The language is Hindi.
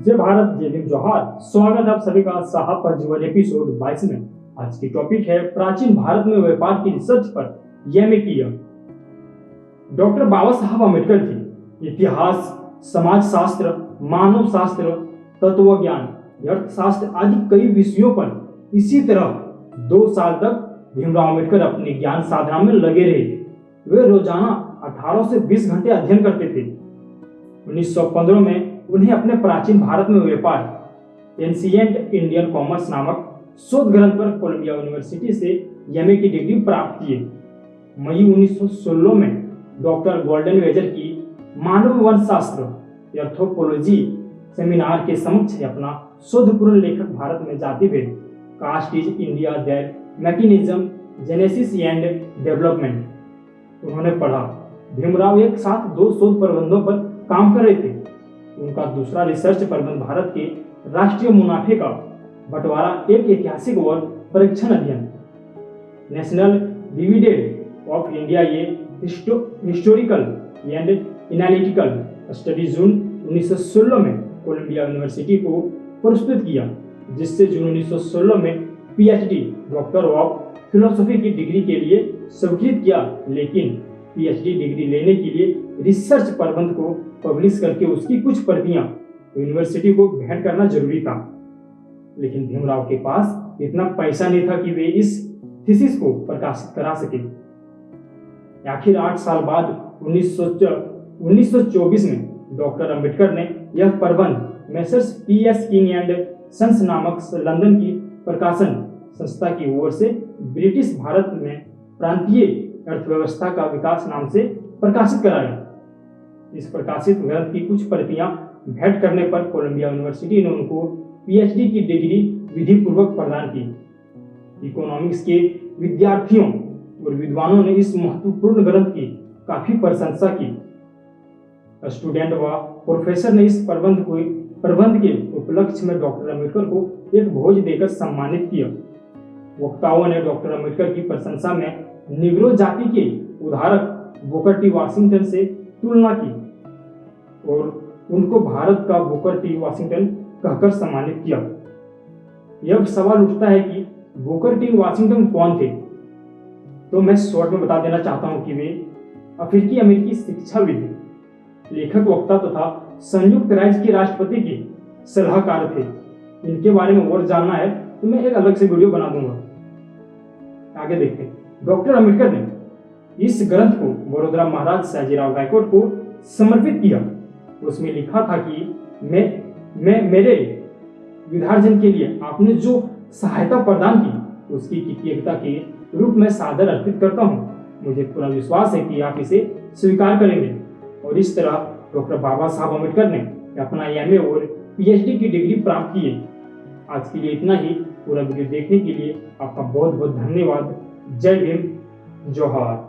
जय भारत, जय भीम, जोहार। स्वागत है आप सभी का साहब पर जीवन एपिसोड 22 में। आज की टॉपिक है प्राचीन भारत में व्यापार की रिसर्च पर एमए किया। डॉक्टर बाबा साहब अम्बेडकर जी इतिहास, समाजशास्त्र, मानव शास्त्र, तत्व ज्ञान, अर्थशास्त्र आदि कई विषयों पर इसी तरह 2 साल तक भीमराव अम्बेडकर अपने ज्ञान साधना में लगे रहे। वे रोजाना 18 से 20 घंटे अध्ययन करते थे। 1915 में उन्हें अपने प्राचीन भारत में व्यापार एंशिएंट इंडियन कॉमर्स नामक शोध ग्रंथ पर कोलंबिया यूनिवर्सिटी से एमए की डिग्री प्राप्त किए। मई 1916 में डॉक्टर गोल्डन वेजर की मानव वंशशास्त्र एंथ्रोपोलॉजी सेमिनार के समक्ष अपना शोधपूर्ण लेखक भारत में जाति भेद, caste is India their mechanism, genesis and development उन्होंने पढ़ा। भीमराव एक साथ 2 शोध प्रबंधों पर काम कर रहे थे। उनका दूसरा रिसर्च प्रबंध भारत के राष्ट्रीय मुनाफे का बंटवारा, एक ऐतिहासिक और परीक्षण अध्ययन, नेशनल डिविडेंड ऑफ इंडिया, ये हिस्टोरिकल एंड एनालिटिकल स्टडी जून 1916 में कोलंबिया यूनिवर्सिटी को प्रस्तुत किया, जिससे जून 1916 में पीएचडी डॉक्टर ऑफ फिलोसफी की डिग्री के लिए स्वीकृत किया। लेकिन पीएचडी डिग्री लेने के लिए रिसर्च प्रबंध को पब्लिश करके उसकी कुछ प्रतियां यूनिवर्सिटी को भेंट करना जरूरी था। लेकिन भीमराव के पास इतना पैसा नहीं था कि वे इस थीसिस को प्रकाशित करा सके। आखिर 8 साल बाद 1924 में डॉक्टर अंबेडकर ने यह प्रबंध messrs PS king and sons नामक लंदन की प्रकाशन संस्था की ओर से ब्रिटिश भारत में प्रांतीय अर्थव्यवस्था का विकास नाम से प्रकाशित कराया। इस प्रकाशित ग्रंथ की कुछ प्रतियां भेंट करने पर कोलंबिया यूनिवर्सिटी ने उनको पीएचडी की डिग्री विधि पूर्वक प्रदान की। इकोनॉमिक्स के विद्यार्थियों और विद्वानों ने इस महत्वपूर्ण ग्रंथ की काफी प्रशंसा की। स्टूडेंट व प्रोफेसर ने इस प्रबंध के उपलक्ष्य में डॉक्टर अम्बेडकर को एक भोज देकर सम्मानित किया। वक्ताओं ने डॉक्टर अम्बेडकर की प्रशंसा में निग्रो जाति के उद्धारक बुकर टी वाशिंगटन से तुलना की और उनको भारत का बुकर टी वाशिंगटन कहकर सम्मानित किया। यह सवाल उठता है कि बुकर टी वाशिंगटन कौन थे? तो मैं शॉर्ट में बता देना चाहता हूं कि वे अफ्रीकी अमेरिकी शिक्षाविद, लेखक, वक्ता तथा संयुक्त राज्य के राष्ट्रपति के सलाहकार थे। इनके बारे में और जानना है तो मैं एक अलग से वीडियो बना दूंगा। आगे देखते हैं। डॉक्टर अम्बेडकर ने इस ग्रंथ को बड़ौदा महाराज सयाजीराव गायकवाड़ को समर्पित किया। उसमें लिखा था कि मैं मेरे विधार्जन के लिए आपने जो सहायता प्रदान की उसकी कृतज्ञता के रूप में सादर अर्पित करता हूँ। मुझे पूरा विश्वास है कि आप इसे स्वीकार करेंगे। और इस तरह डॉक्टर बाबा साहब अम्बेडकर ने अपना एमए और पीएचडी की डिग्री प्राप्त की है। आज के लिए इतना ही। पूरा वीडियो देखने के लिए आपका बहुत बहुत धन्यवाद। जय भीम, जोहार।